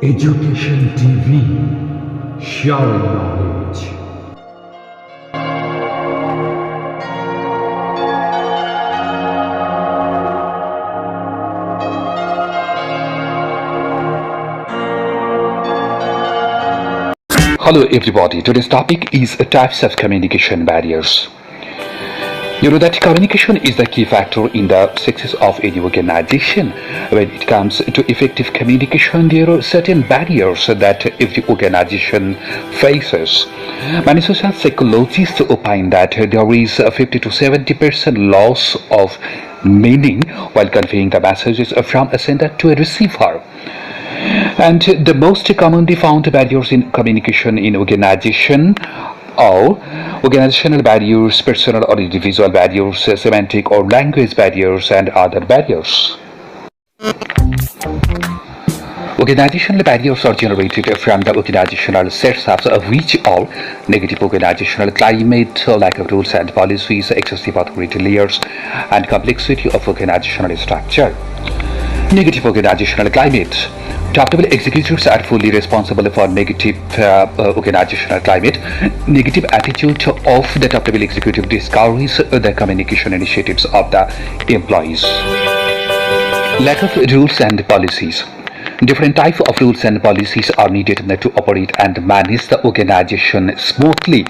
Education TV, sharing knowledge. Hello everybody, today's topic is types of communication barriers. You know that communication is the key factor in the success of any organization. When it comes to effective communication, there are certain barriers that every organization faces. Many social psychologists opine that there is a 50 to 70% loss of meaning while conveying the messages from a sender to a receiver. And the most commonly found barriers in communication in organization are organizational barriers, personal or individual barriers, semantic or language barriers, and other barriers. Organizational barriers are generated from the organizational setups, which are negative organizational climate, lack of rules and policies, excessive authority layers, and complexity of organizational structure. Negative organizational climate. Top-level executives are fully responsible for negative organizational climate. Negative attitude of the top-level executive discourages the communication initiatives of the employees. Lack of rules and policies. Different types of rules and policies are needed to operate and manage the organization smoothly.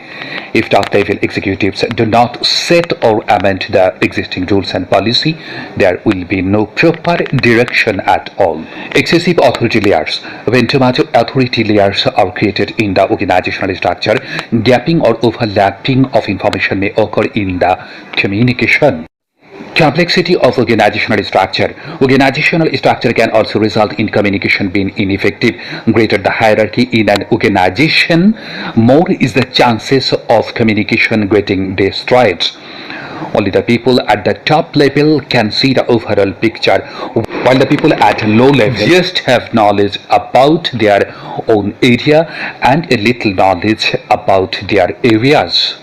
If top-level executives do not set or amend the existing rules and policy, there will be no proper direction at all. Excessive authority layers. When too much authority layers are created in the organizational structure, gapping or overlapping of information may occur in the communication. Complexity of organizational structure. Organizational structure can also result in communication being ineffective. Greater the hierarchy in an organization, more is the chances of communication getting destroyed. Only the people at the top level can see the overall picture, while the people at low level just have knowledge about their own area and a little knowledge about their areas.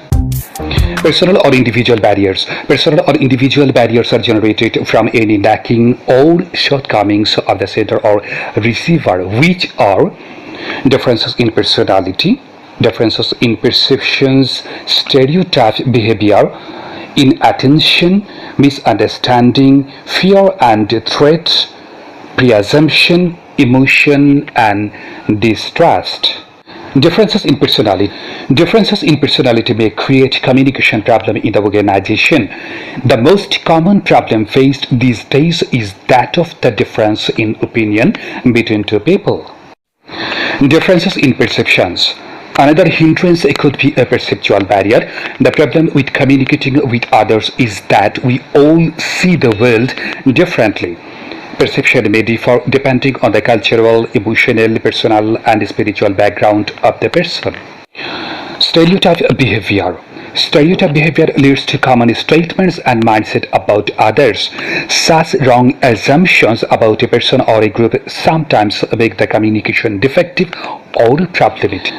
Personal or individual barriers. Personal or individual barriers are generated from any lacking or shortcomings of the sender or receiver, which are differences in personality, differences in perceptions, stereotype behavior, inattention, misunderstanding, fear and threat, preassumption, emotion, and distrust. Differences in personality. Differences in personality may create communication problem in the organization. The most common problem faced these days is that of the difference in opinion between two people. Differences in perceptions. Another hindrance could be a perceptual barrier. The problem with communicating with others is that we all see the world differently. Perception may differ depending on the cultural, emotional, personal, and spiritual background of the person. Stereotype behavior. Stereotype behavior leads to common statements and mindset about others. Such wrong assumptions about a person or a group sometimes make the communication defective or problematic.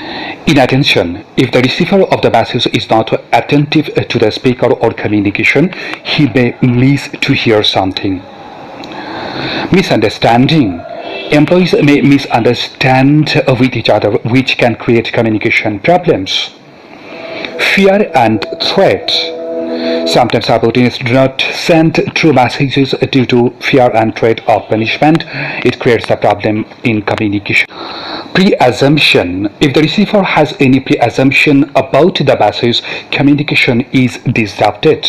Inattention. If the receiver of the message is not attentive to the speaker or communication, he may miss to hear something. Misunderstanding. Employees may misunderstand with each other, which can create communication problems. Fear and threat. Sometimes subordinates do not send true messages due to fear and threat of punishment. It creates a problem in communication. Preassumption. If the receiver has any preassumption about the message, communication is disrupted.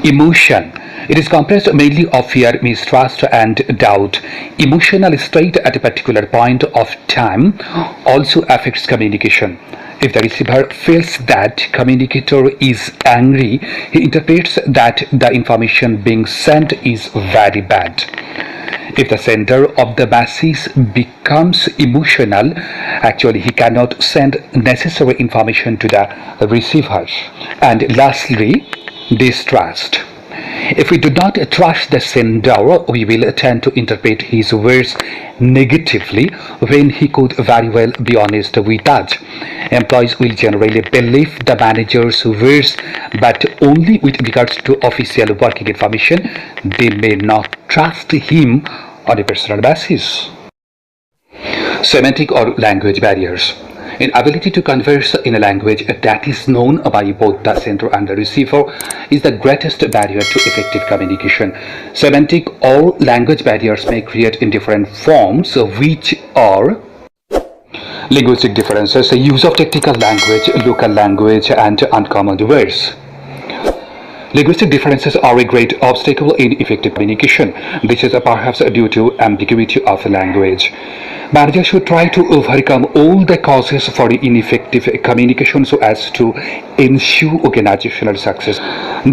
Emotion. It is composed mainly of fear, mistrust, and doubt. Emotional state at a particular point of time also affects communication. If the receiver feels that communicator is angry, he interprets that the information being sent is very bad. If the sender of the message becomes emotional, actually he cannot send necessary information to the receiver. And lastly, distrust. If we do not trust the sender, we will tend to interpret his words negatively when he could very well be honest with us. Employees will generally believe the manager's words, but only with regards to official working information. They may not trust him on a personal basis. Semantic or language barriers. Inability to converse in a language that is known by both the sender and the receiver is the greatest barrier to effective communication. Semantic or language barriers may create in different forms, which are linguistic differences, the use of technical language, local language, and uncommon words. Linguistic differences are a great obstacle in effective communication. This is perhaps due to ambiguity of the language. Managers should try to overcome all the causes for ineffective communication so as to ensure organizational success.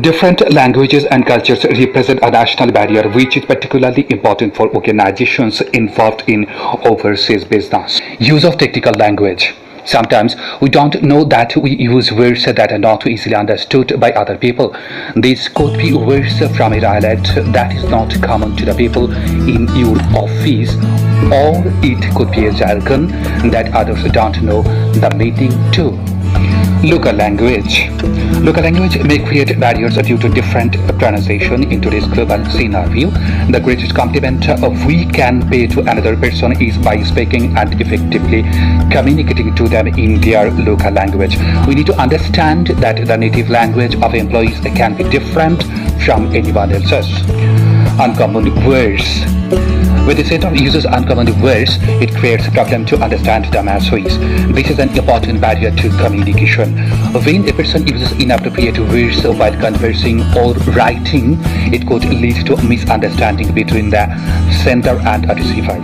Different languages and cultures represent a national barrier, which is particularly important for organizations involved in overseas business. Use of technical language. Sometimes we don't know that we use words that are not easily understood by other people. These could be words from a dialect that is not common to the people in your office, or it could be a jargon that others don't know the meaning to. Local language. Local language may create barriers due to different pronunciation in today's global scenario. The greatest compliment we can pay to another person is by speaking and effectively communicating to them in their local language. We need to understand that the native language of employees can be different from anyone else's. Uncommon words. When the center uses uncommon words, it creates a problem to understand the masses. This is an important barrier to communication. When a person uses inappropriate words while conversing or writing, it could lead to misunderstanding between the sender and a receiver.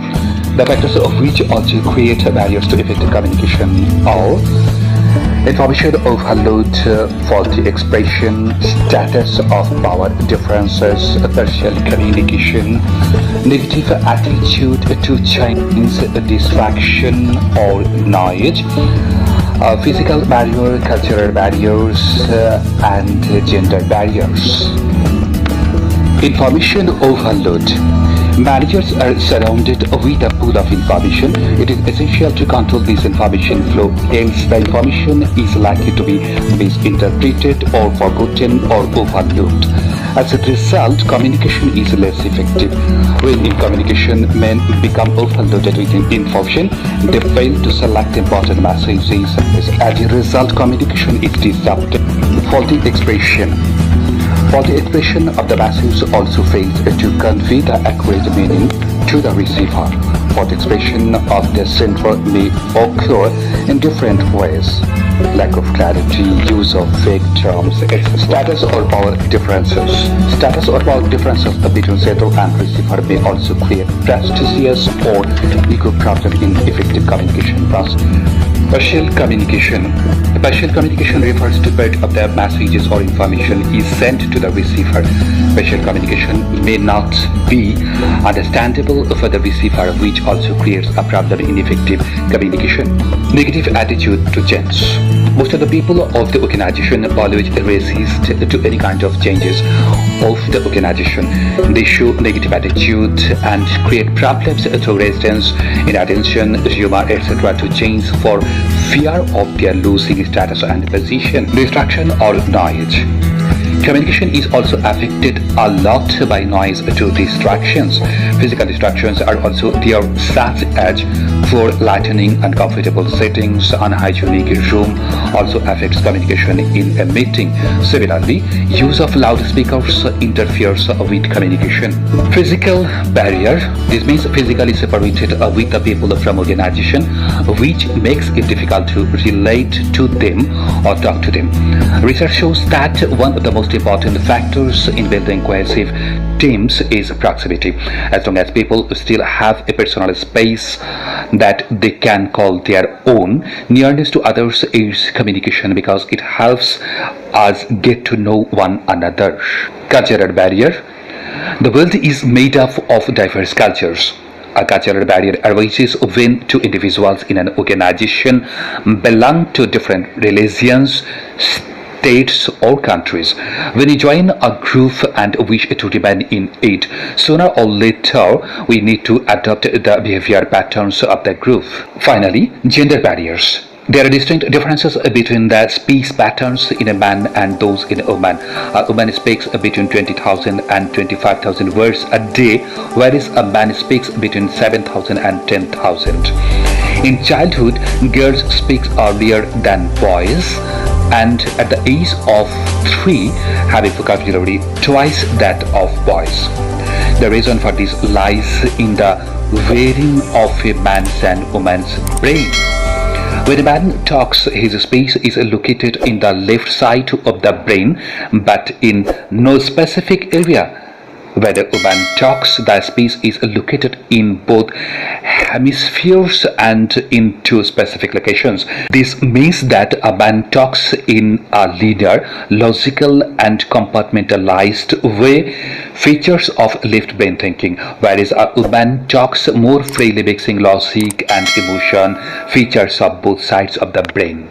The factors of which also create barriers to effective communication are information overload, faulty expression, status of power differences, partial communication, negative attitude to change, distraction or noise, physical barrier, cultural barriers, and gender barriers. Information overload. Managers are surrounded with a pool of information. It is essential to control this information flow, else the information is likely to be misinterpreted or forgotten or overlooked. As a result, communication is less effective. When communication men become overloaded with information, they fail to select important messages. As a result, communication is disrupted. Faulty expression. Faulty expression of the message also fails to convey the accurate meaning to the receiver. Faulty expression of the sender may occur in different ways. Lack of clarity, use of vague terms, status or power differences. Status or power differences between sender and receiver may also create prestigious or ego problem in effective communication process. Partial communication. Partial communication refers to part of the messages or information is sent to the receiver. Partial communication may not be understandable for the receiver, which also creates a problem in effective communication. Negative attitude to change. Most of the people of the organization always resist to any kind of changes of the organization. They show negative attitude and create problems to residents, inattention, humor, etc. to change for fear of their losing status and position. Distraction or noise. Communication is also affected a lot by noise to distractions. Physical distractions are also there, such as poor lighting, uncomfortable settings, unhygienic room also affects communication in a meeting. Similarly, use of loudspeakers interferes with communication. Physical barrier. This means physically separated with the people from organization, which makes it difficult to relate to them or talk to them. Research shows that one of the most important factors in building cohesive teams is proximity. As long as people still have a personal space that they can call their own, nearness to others is communication because it helps us get to know one another. Cultural barrier. The world is made up of diverse cultures. A cultural barrier arises when two individuals in an organization belong to different religions, states or countries. When we join a group and wish to remain in it, sooner or later we need to adopt the behavior patterns of the group. Finally, gender barriers. There are distinct differences between the speech patterns in a man and those in a woman. A woman speaks between 20,000 and 25,000 words a day, whereas a man speaks between 7,000 and 10,000. In childhood, girls speak earlier than boys, and at the age of 3 have a vocabulary twice that of boys. The reason for this lies in the varying of a man's and woman's brain. When a man talks, his space is located in the left side of the brain, but in no specific area. When a woman talks, the space is located in both hemispheres and in two specific locations. This means that a man talks in a linear, logical and compartmentalized way, features of left brain thinking, whereas a woman talks more freely mixing logic and emotion, features of both sides of the brain.